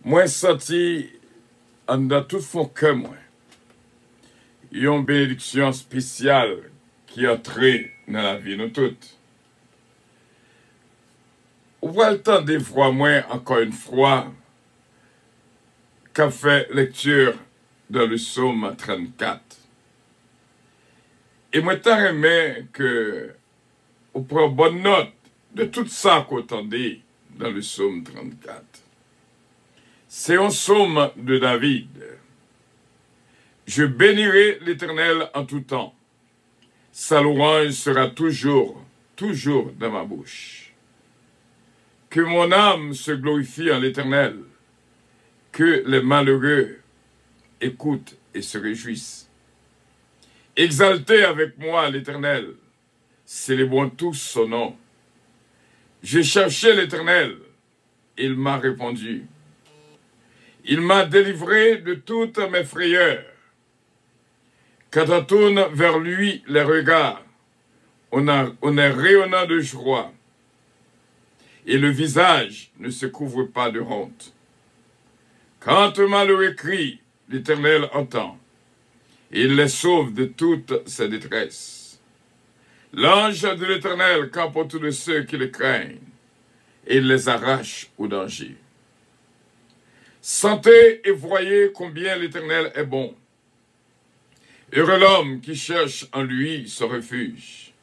Moi senti en dans tout mon cœur moi une bénédiction spéciale qui est entrée dans la vie nous toutes. Ou voit le temps des fois moi encore une fois qu'a fait lecture dans le psaume 34. Et moi t'en remets que on prend bonne note de tout ça qu'on entendait dans le psaume 34. C'est un psaume de David. Je bénirai l'Éternel en tout temps. Sa louange sera toujours dans ma bouche. Que mon âme se glorifie en l'Éternel. Que les malheureux écoutent et se réjouissent. Exaltez avec moi l'Éternel. Célébrons tous son nom. J'ai cherché l'Éternel. Il m'a répondu. Il m'a délivré de toutes mes frayeurs. Quand on tourne vers lui les regards, on est rayonnant de joie. Et le visage ne se couvre pas de honte. Quand un malheureux crie, l'Éternel entend. Et il les sauve de toutes ses détresses. L'ange de l'Éternel campe autour de ceux qui le craignent. Et il les arrache au danger. Sentez et voyez combien l'Éternel est bon. Heureux l'homme qui cherche en lui son refuge.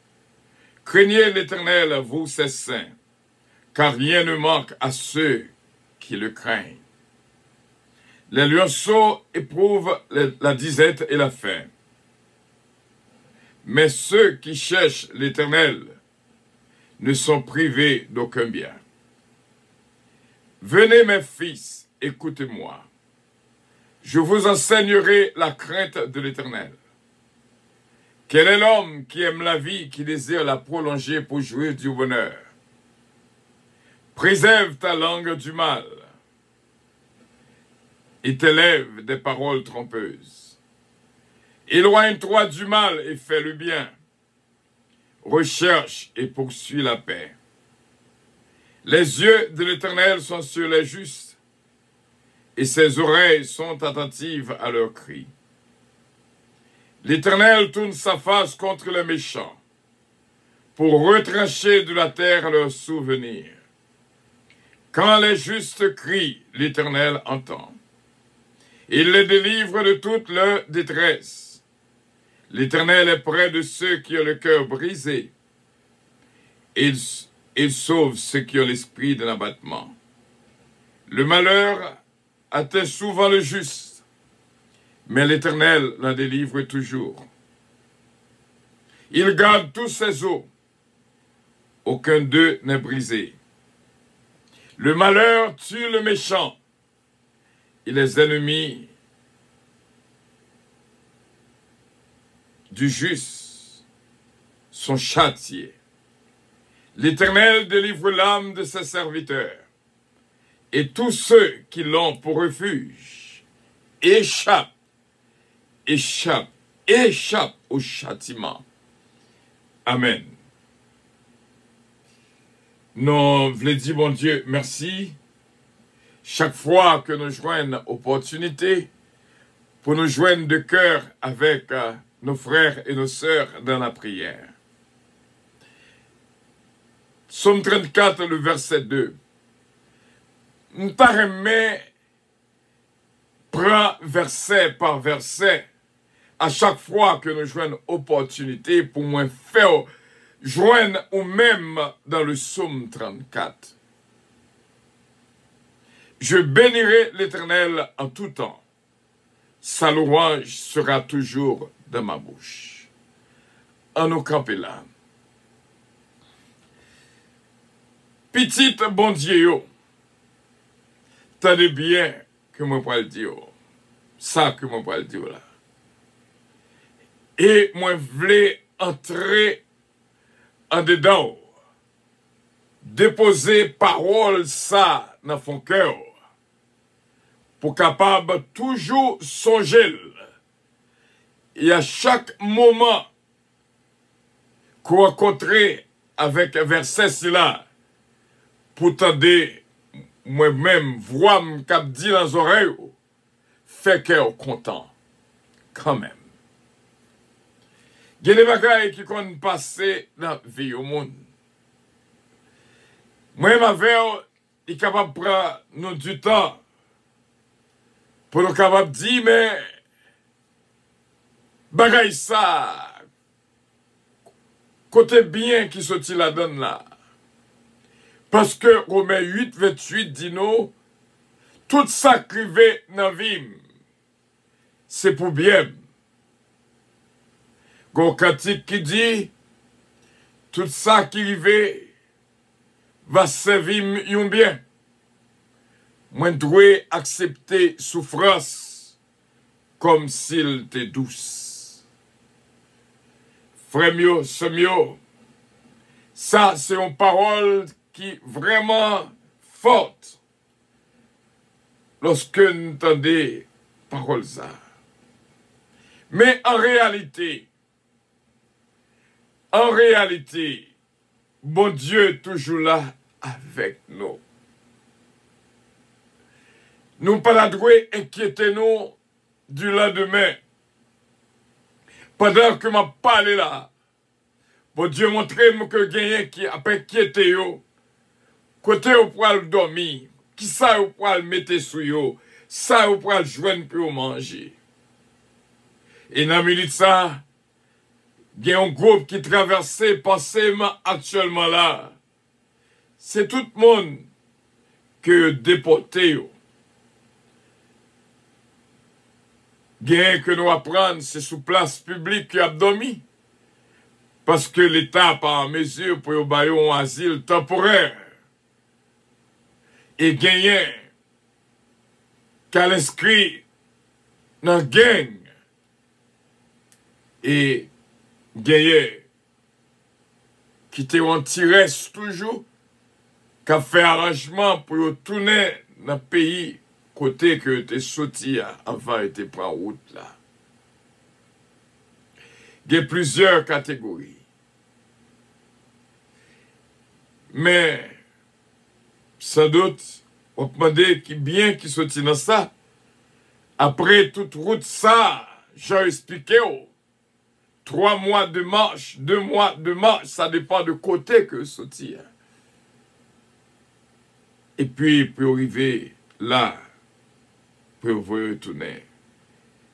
Craignez l'Éternel, vous ses saints, car rien ne manque à ceux qui le craignent. Les lionceaux éprouvent la disette et la faim. Mais ceux qui cherchent l'Éternel ne sont privés d'aucun bien. Venez mes fils, écoutez-moi. Je vous enseignerai la crainte de l'Éternel. Quel est l'homme qui aime la vie, qui désire la prolonger pour jouir du bonheur? Préserve ta langue du mal et t'élève des paroles trompeuses. Éloigne-toi du mal et fais le bien. Recherche et poursuis la paix. Les yeux de l'Éternel sont sur les justes, et ses oreilles sont attentives à leurs cris. L'Éternel tourne sa face contre les méchants, pour retrancher de la terre leurs souvenirs. Quand les justes crient, l'Éternel entend. Il les délivre de toute leur détresse. L'Éternel est près de ceux qui ont le cœur brisé. Il sauve ceux qui ont l'esprit de l'abattement. Le malheur atteint souvent le juste, mais l'Éternel l'en délivre toujours. Il garde tous ses os, aucun d'eux n'est brisé. Le malheur tue le méchant, et les ennemis du juste sont châtiés. L'Éternel délivre l'âme de ses serviteurs, et tous ceux qui l'ont pour refuge échappent au châtiment. Amen. Nous voulons dire, bon Dieu, merci. Chaque fois que nous joignons opportunité pour nous joindre de cœur avec nos frères et nos sœurs dans la prière. Psaume 34, le verset 2. Nous prend verset par verset à chaque fois que nous joignons opportunité pour moi faire joindre ou même dans le psaume 34. Je bénirai l'Éternel en tout temps. Sa louange sera toujours dans ma bouche. En nous camper là. Petite bon Dieu, tenez bien que moi pas le dire. Ça que moi pas le dire là. Et moi voulais entrer en dedans. Déposer parole ça dans mon cœur. Pour capable toujours songer. Et à chaque moment qu'on rencontrer avec un verset là, pour t'aider moi-même, voix m'kap dit dans les oreilles, fait cœur content, quand même. Il y a des bagailles qui sont passées dans la vie au monde. Moi, ma veille, est capable de prendre nous du temps pour nous capable de dire, mais bagaille ça, côté bien qui sorti la donne là. Parce que Romains 8, 28 dit nous, tout ça qui arrive dans la vie, c'est pour bien. Gon cantique qui dit, tout ça qui arrive va servir yon bien. Moi, dois accepter souffrance comme s'il était douce. Frère mio, sœur mio, ça c'est une parole qui est vraiment forte lorsque nous entendons parole ça. Mais en réalité, bon Dieu est toujours là avec nous. Nous pas la droit inquiéter nous du lendemain. Pendant que m'a parlé là, bon Dieu montre que gagne qui a inquiété yo. Côté au poil dormir, qui ça au poil mettre sous yo, ça au poil joindre pour manger. Et dans minute ça, il y a un groupe qui traverse passément actuellement là. C'est tout le monde que déporté. Gain que nous apprenons, c'est sous place publique qui a dormi. Parce que l'État n'a pas en mesure pour y avoir un asile temporaire. Et gagner qu'à l'inscrit dans gang. Et gagner qui te en tiresse toujours, qui a fait arrangement pour tourner dans le pays côté que tu es sorti avant et tu prends route là. Il y a plusieurs catégories. Mais, sans doute, on peut demander qui bien qui sorti dans ça. Après toute route ça, j'ai expliqué, 3 mois de marche, 2 mois de marche, ça dépend de côté que sorti. Et puis, pour arriver là, pour vous retourner.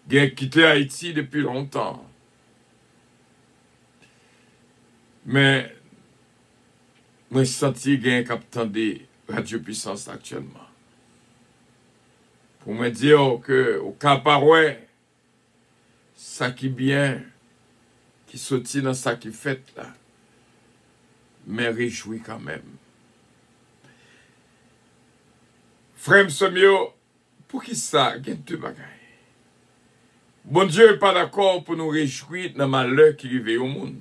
J'ai quitté Haïti depuis longtemps. Mais, moi, je senti qu'il y a un capitaine de Radio Puissance actuellement. Pour me dire que, au Caparoué, ça qui bien, qui sortit dans ça qui fait là, mais réjouit quand même. Frère Semio, pour qui ça, il y a deux bagailles. Bon Dieu n'est pas d'accord pour nous réjouir dans le malheur qui arrive au monde.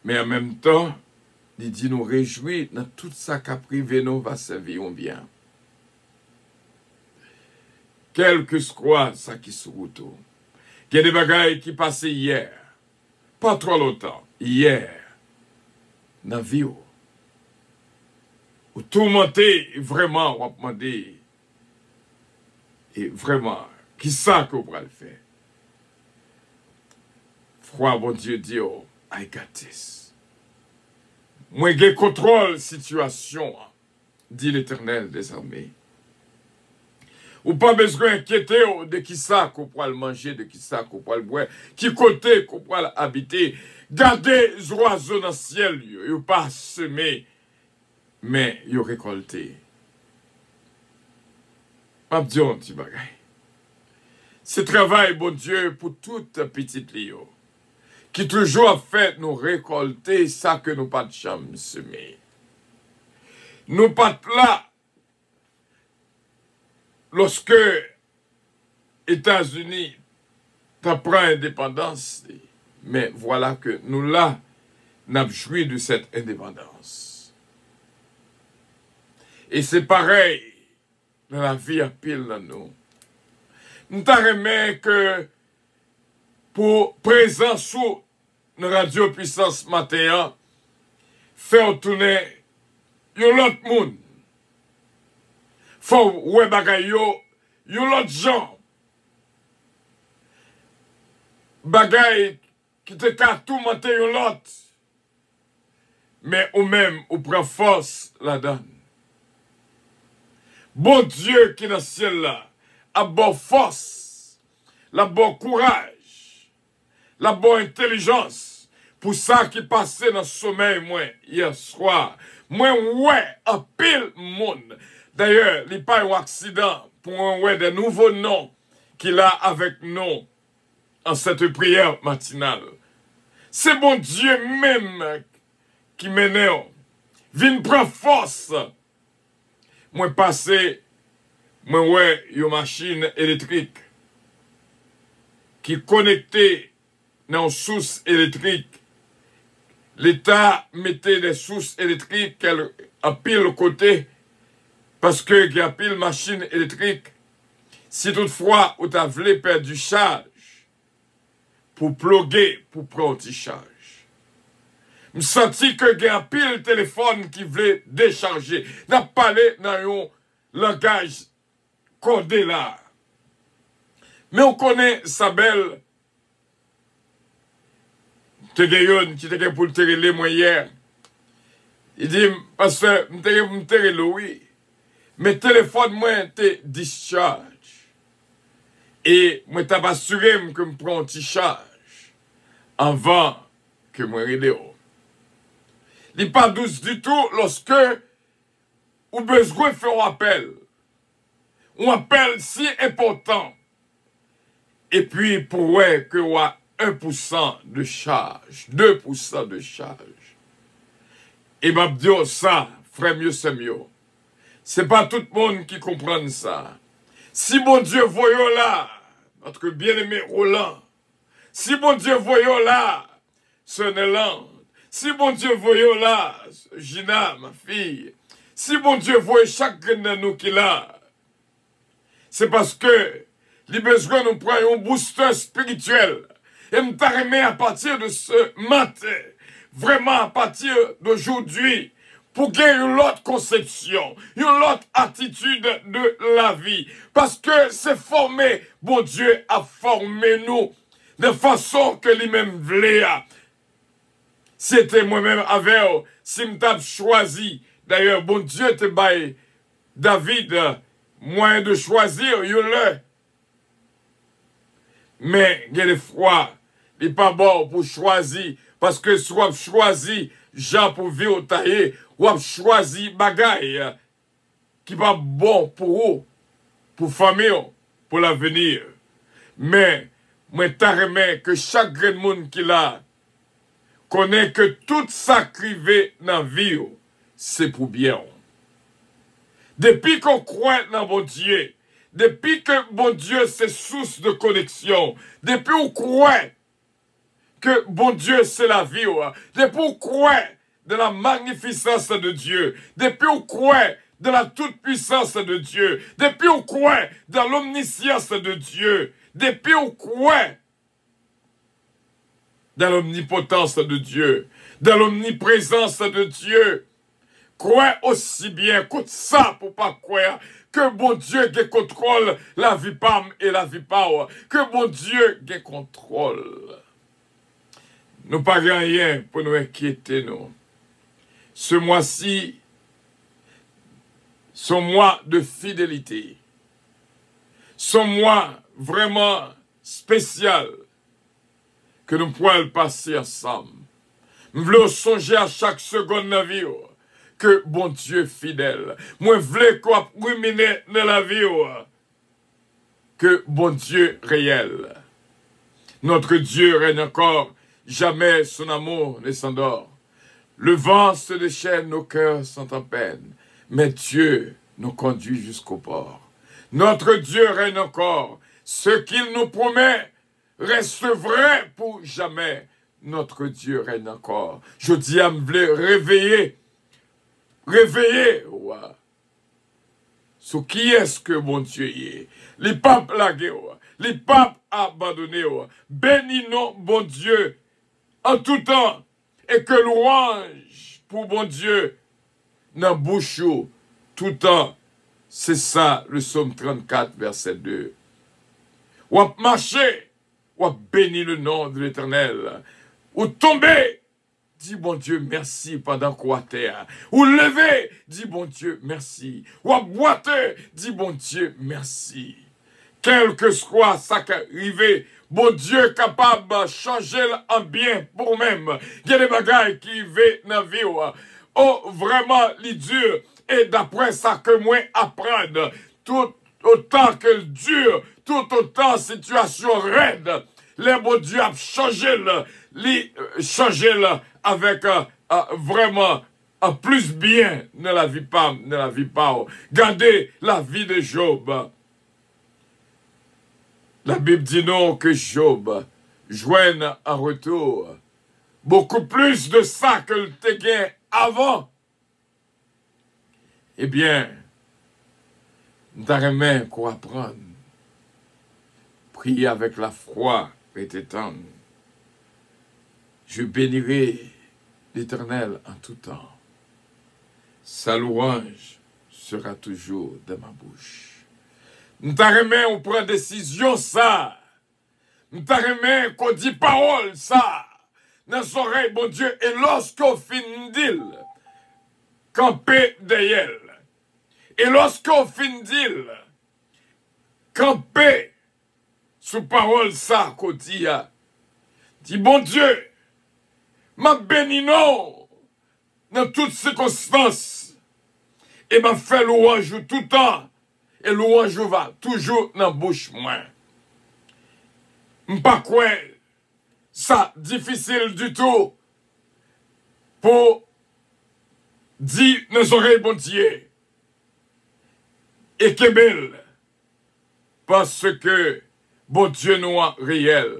Mais en même temps, il dit nous réjouir dans tout ça qu'a privé nous va servir bien. Quel que soit ça qui se route. Il y a des bagailles qui passaient hier. Pas trop longtemps. Hier. Dans la vie. Ou tourmenter vraiment, on va demander. Et vraiment, qui ça qu'on va le faire? Froid, bon Dieu, dit, oh, I got this. Moi, j'ai contrôle situation, dit l'Éternel des armées. Ou pas besoin d'inquiéter de qui ça qu'on pourra le manger, de qui ça qu'on pourra le boire, qui côté qu'on pourra habiter. Gardez les oiseaux dans le ciel, ils n'ont pas semé, mais ils ont récolté. Abdion, petit bagay. C'est travail, bon Dieu, pour toute petite Lio, qui toujours a fait nous récolter ça que nous pas de chambre semé. Nous pas là. Lorsque États-Unis prend indépendance, mais voilà que nous là, n'avons joui de cette indépendance. Et c'est pareil dans la vie à pile dans nous. Nous t'arrêtons que pour présent sous nos radio puissance matin, faire tourner yon lot moun. Faut ouais bagay yo, yon lot jan. Bagay qui te ka tout monte yon lot. Mais ou même, ou prend force la donne. Bon Dieu qui est dans le ciel là, a bon force, la bon courage, la bonne intelligence, pour ça qui passait dans le sommeil, moi, hier soir. Moi, ouais, un pile monde. D'ailleurs, il n'y a pas un accident pour un ouais des nouveaux noms qu'il a avec nous en cette prière matinale. C'est bon Dieu même qui m'énerve. Vin prend force. Moi passé, moi ouais, une machine électrique qui connectée dans une source électrique. L'État mettait des sources électriques à pile côté parce que il y a pile machine électrique. Si toutefois vous avez perdu du charge pour ploguer, pour prendre du charge. Je senti que il y a pile téléphone qui voulait décharger. N'a parlé dans un langage codé là. Mais on connaît sa belle te gayon qui te pour te relé moi hier. Il dit parce que me relé oui. Mais téléphone moi te discharge. Et moi t'as assuré que me prend petit charge avant que moi relé. Il n'est pas douce du tout lorsque vous besoin de faire un appel. Un appel si important. Et puis pour ouais que vous avez 1% de charge, 2% de charge. Et m'a dit ça, frère mieux c'est mieux. C'est pas tout le monde qui comprend ça. Si bon Dieu voyons là, notre bien-aimé Roland, si bon Dieu voyons là, Soneland, si bon Dieu voyons là, Gina, ma fille, si bon Dieu voyait chacun de nous qui là, c'est parce que les besoins nous prennent un booster spirituel. Et me t'arrimer à partir de ce matin, vraiment à partir d'aujourd'hui, pour gagner une autre conception, une autre attitude de la vie. Parce que c'est formé, bon Dieu a formé nous de façon que lui-même voulait. C'était moi-même avec, si m't'ai choisi, d'ailleurs, bon Dieu te baille David, moyen de choisir, you le. Mais, il y a des fois, il n'est pas bon pour choisir, parce que soit choisi, Jean pour vivre taillé, ou choisi bagaille, qui pas bon pour eux, pour famille, pour l'avenir. Mais, moi, t'as remis que chaque grand monde qui l'a, connaît que tout ça crivé dans la vie, c'est pour bien. Depuis qu'on croit dans bon Dieu, depuis que bon Dieu c'est source de connexion, depuis qu'on croit que bon Dieu c'est la vie, depuis qu'on croit de la magnificence de Dieu, depuis qu'on croit de la toute-puissance de Dieu, depuis qu'on croit dans l'omniscience de Dieu, depuis qu'on croit dans l'omnipotence de Dieu, dans l'omniprésence de Dieu. Crois aussi bien, écoute ça pour pas croire que bon Dieu qui contrôle la vie pam et la vie power, que bon Dieu qui contrôle. Nous pas rien pour nous inquiéter, nous. Ce mois-ci, son mois de fidélité, son mois vraiment spécial, que nous pourrons le passer ensemble. Nous voulons songer à chaque seconde de la vie, que bon Dieu fidèle. Moi, je voulais qu'on ruminer dans la vie, que bon Dieu réel. Notre Dieu règne encore, jamais son amour ne s'endort. Le vent se déchaîne, nos cœurs sont en peine, mais Dieu nous conduit jusqu'au port. Notre Dieu règne encore, ce qu'il nous promet reste vrai pour jamais. Notre Dieu règne encore. Je dis à me réveiller. Réveiller. Ouais. Sur qui est-ce que mon Dieu est? Les papes lagués. Ouais. Les papes abandonnés. Ouais. Bénis non, bon Dieu, en tout temps. Et que louange pour bon Dieu dans bouche tout le temps. C'est ça, le psaume 34, verset 2. Ou à marcher, ou à bénir le nom de l'Éternel. Ou tomber, dis bon Dieu merci pendant qu'on à terre. Ou lever, dis bon Dieu merci. Ou à boiter, dis bon Dieu merci. Quel que soit ça qui arrive, bon Dieu est capable de changer en bien pour même. Il y a des bagailles qui vivent dans la vie. Oh, vraiment, les dur. Et d'après ça que moi apprendre, tout autant que dur, tout autant situation raide, les bon Dieu a changé avec vraiment plus bien dans la vie pas. Gardez la vie de Job. La Bible dit non que Job joigne en retour beaucoup plus de ça que le gain avant. Eh bien, nous avons quoi apprendre. Prier avec la foi et t'étendre. Je bénirai l'Éternel en tout temps. Sa louange sera toujours dans ma bouche. Nous avons on prend décision ça. Nous avons qu'on dit parole ça. Dans son oreille, bon Dieu, et lorsqu'on finit d'il, camper derrière. Et lorsqu'on finit d'il, camper sous parole ça, qu'on dit, bon Dieu, m'a béni non, dans toutes circonstances, et m'a fait louange tout le temps, et louange va toujours dans la bouche moi. M'pas quoi, ça difficile du tout, pour dire nos oreilles bon Dieu, et que belle, parce que bon Dieu nous a réel.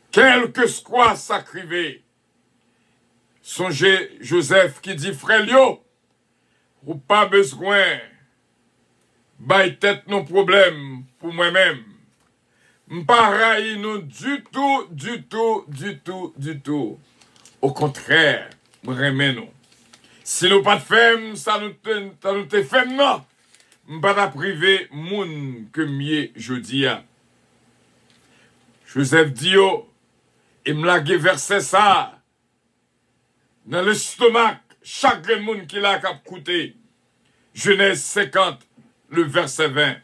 Quel que soit sacrivé, songez Joseph qui dit frère Lio, ou pas besoin, baille tête nos problèmes pour moi-même. M'pareil nous du tout. Au contraire, nous remets nous. Si nous pas de femme, ça nous te fait non. M'pas privé moun que mieux jeudi a. Joseph dit yo, il me l'a versé ça dans le stomac chaque monde qui l'a cap coûté. Genèse 50, le verset 20.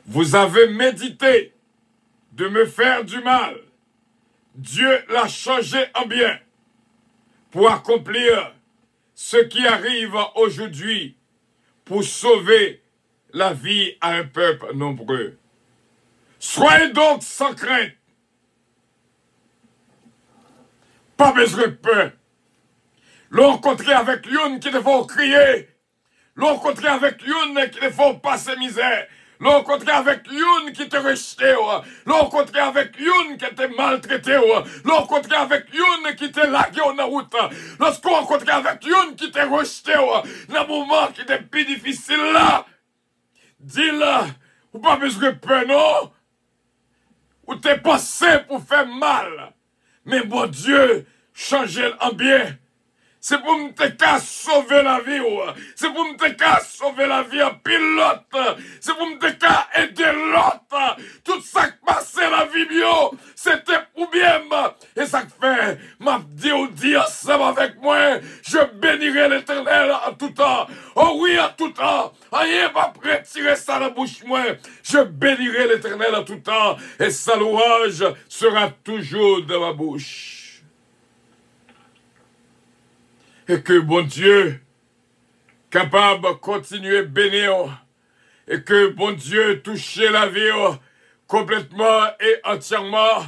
Vous avez médité de me faire du mal. Dieu l'a changé en bien pour accomplir ce qui arrive aujourd'hui pour sauver la vie à un peuple nombreux. Soyez donc sans crainte. Pas besoin de peur. L'encontrer avec l'une qui te font crier. L'encontrer avec l'une qui te font passer misère. L'encontrer avec l'une qui te rejeté. L'encontrer avec l'une qui te maltraité. L'encontrer avec l'une qui te lagué en route. Lorsqu'on rencontre avec l'une qui te rejeté. Dans le moment qui était plus difficile là. Dis-le. Ou pas besoin de peur, non? Ou t'es passé pour faire mal. Mais bon Dieu, changer en bien. C'est pour me sauver la vie. C'est pour me sauver la vie en pilote. C'est pour me aider l'autre. Tout ça qui passait la vie bio, c'était pour bien. Et ça fait, m'a dit ensemble avec moi, je bénirai l'Éternel en tout temps. Oh oui, en tout temps. Rien va retirer ça de la bouche moi. Je bénirai l'Éternel en tout temps. Et sa louange sera toujours dans ma bouche. Et que bon Dieu, capable de continuer à bénir, et que bon Dieu touche la vie complètement et entièrement.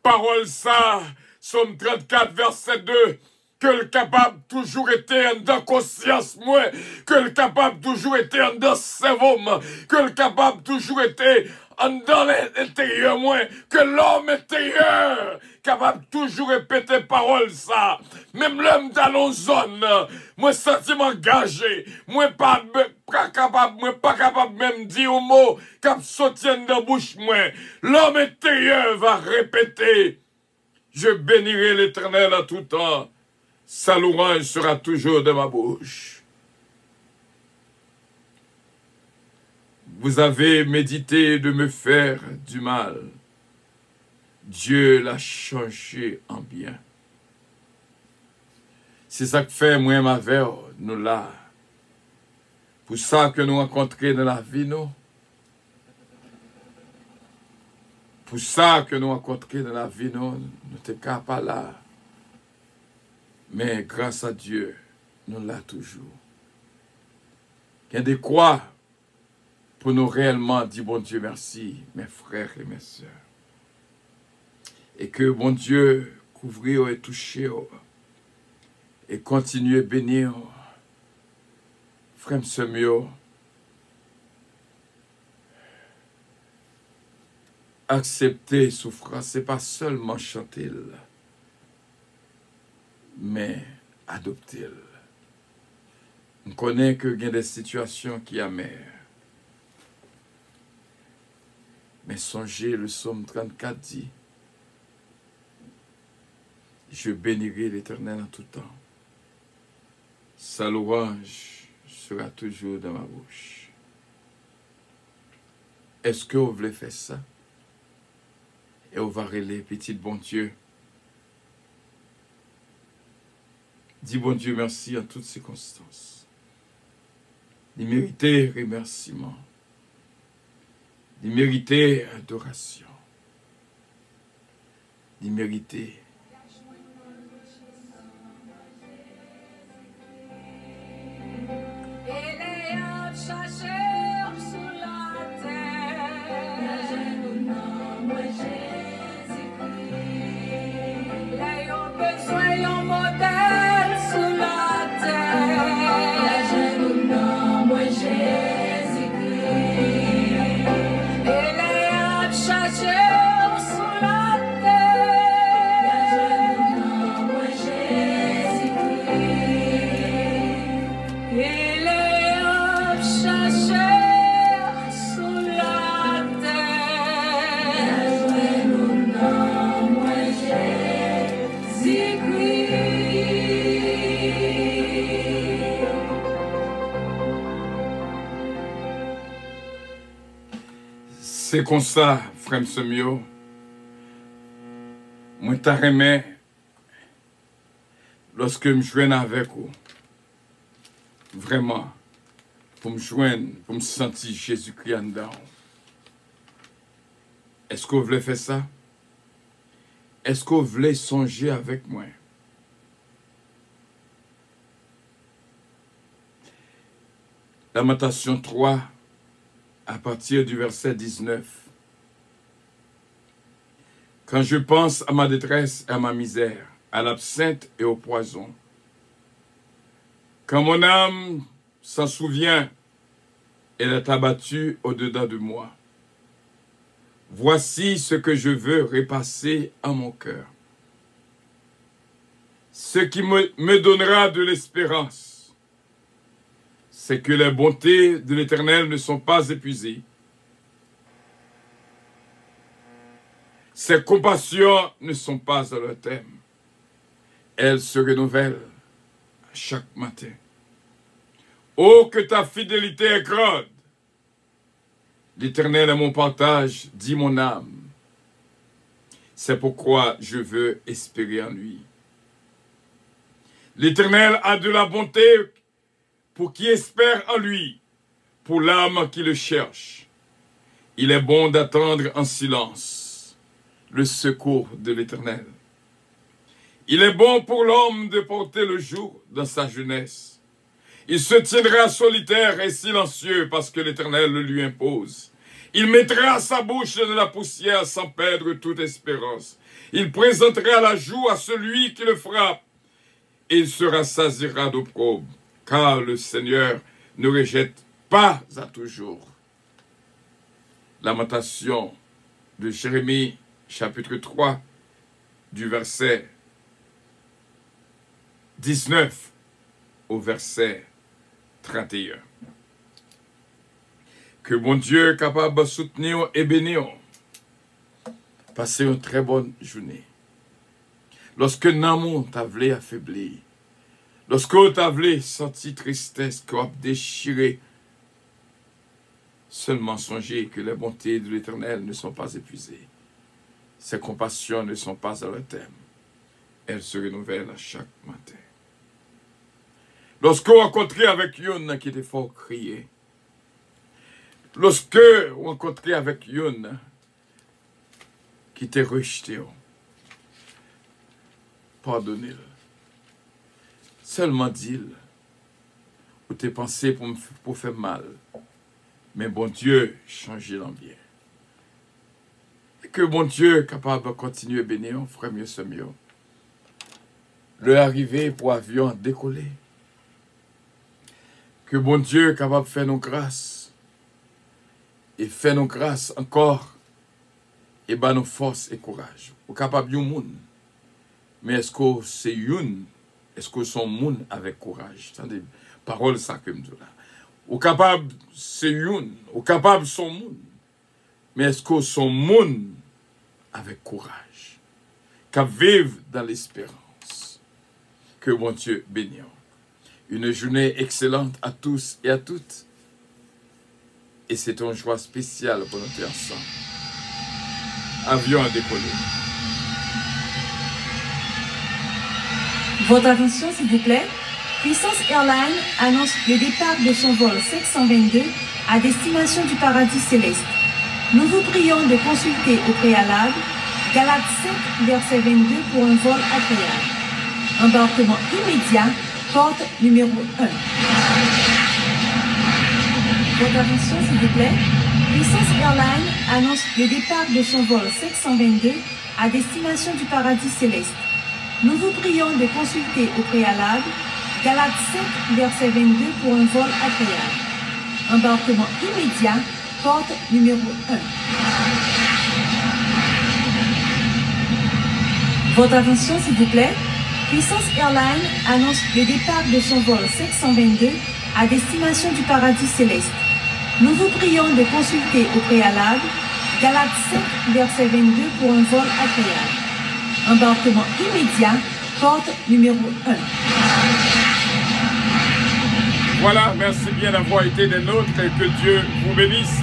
Parole ça, Psaume 34, verset 2, que le capable toujours été dans conscience moi, que le capable toujours été dans cerveau, que le capable toujours été dans l'intérieur moi, que l'homme intérieur capable toujours répéter parole ça. Même l'homme dans nos zones, moi sentiment engagé, moi pas capable même dire un mot cap sortir de bouche moi. L'homme intérieur va répéter, je bénirai l'Éternel à tout temps. Sa louange sera toujours dans ma bouche. Vous avez médité de me faire du mal. Dieu l'a changé en bien. C'est ça que fait moi ma vers, nous là. Pour ça que nous rencontrons dans la vie, nous. Pour ça que nous rencontrons dans la vie, nous ne sommes pas là. Mais grâce à Dieu, nous l'avons toujours. Il y a des croix pour nous réellement dire, bon Dieu, merci, mes frères et mes sœurs. Et que bon Dieu couvrir et toucher et continuer à bénir. Frère Semio, accepter souffrance, ce n'est pas seulement chanter, mais adopter. On connaît que il y a des situations qui sont amères. Mais songez, le psaume 34 dit, je bénirai l'Éternel en tout temps. Sa louange sera toujours dans ma bouche. Est-ce que vous voulez faire ça? Et on va relayer, petit bon Dieu. Dis bon Dieu merci en toutes circonstances. Il méritait remerciement. Il méritait adoration. Il méritait. C'est comme ça, frère Semio. Moi, t'arrêmais lorsque je joigne avec vous. Vraiment, pour me joindre, pour me sentir Jésus-Christ en dedans. Est-ce que vous voulez faire ça? Est-ce que vous voulez songer avec moi? Lamentation 3, à partir du verset 19. Quand je pense à ma détresse et à ma misère, à l'absinthe et au poison, quand mon âme s'en souvient, elle est abattue au-dedans de moi. Voici ce que je veux repasser en mon cœur. Ce qui me donnera de l'espérance, c'est que les bontés de l'Éternel ne sont pas épuisées. Ses compassions ne sont pas à leur terme. Elles se renouvellent chaque matin. Oh, que ta fidélité est grande! L'Éternel est mon partage, dit mon âme. C'est pourquoi je veux espérer en lui. L'Éternel a de la bonté pour qui espère en lui, pour l'âme qui le cherche. Il est bon d'attendre en silence le secours de l'Éternel. Il est bon pour l'homme de porter le jour dans sa jeunesse. Il se tiendra solitaire et silencieux parce que l'Éternel le lui impose. Il mettra sa bouche dans la poussière sans perdre toute espérance. Il présentera la joue à celui qui le frappe et il se rassasiera d'opprobre. Car le Seigneur ne rejette pas à toujours. Lamentation de Jérémie, chapitre 3, du verset 19 au verset 31. Que bon Dieu capable de soutenir et bénir. Passez une très bonne journée. Lorsque Namon t'a voulu affaiblir, Lorsque vous avez senti tristesse, que vous avez déchiré, seulement songez que les bontés de l'Éternel ne sont pas épuisées. Ses compassions ne sont pas à leur terme. Elles se renouvellent à chaque matin. Lorsque vous rencontrez avec Youn qui était fort crié, lorsque vous rencontrez avec Youn qui t'est rejeté, pardonnez-le. Seulement dis-le. Ou t'es pensé pour faire mal. Mais bon Dieu, changez l'ambiance. Et que bon Dieu est capable de continuer à bénir, frère mieux, c'est mieux. Le arriver pour avion décoller. Que bon Dieu est capable de faire nos grâces. Et faire nos grâces encore. Et ben nos forces et courage. Ou capable de monde. Mais est-ce que c'est une? Est-ce que son monde avec courage? Attendez, parole ça que me dit là. Ou capable c'est une, ou capable son monde. Mais est-ce que son monde avec courage? Qu'à vivre dans l'espérance. Que bon Dieu bénisse. Une journée excellente à tous et à toutes. Et c'est une joie spéciale pour notre ensemble. Avion à décoller. Votre attention, s'il vous plaît. Puissance Airlines annonce le départ de son vol 722 à destination du paradis céleste. Nous vous prions de consulter au préalable Galates 7, verset 22 pour un vol agréable. Embarquement immédiat, porte numéro 1. Votre attention, s'il vous plaît. Puissance Airlines annonce le départ de son vol 722 à destination du paradis céleste. Nous vous prions de consulter au préalable Galates 7, verset 22 pour un vol agréable. Embarquement immédiat, porte numéro 1. Votre attention, s'il vous plaît. Puissance Airlines annonce le départ de son vol 722 à destination du paradis céleste. Nous vous prions de consulter au préalable Galates 7, verset 22 pour un vol agréable. Embarquement immédiat, porte numéro 1. Voilà, merci bien d'avoir été des nôtres et que Dieu vous bénisse.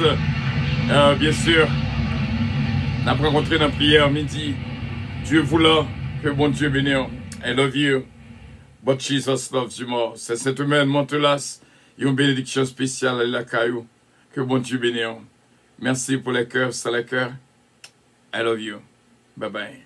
Bien sûr, on a rencontré dans la prière midi. Dieu voulant, que bon Dieu bénisse. I love you, but Jesus loves you more. C'est cette semaine, Montelas, et une bénédiction spéciale à la caillou. Que bon Dieu bénisse. Merci pour les cœurs, c'est les cœurs. I love you. Bye bye.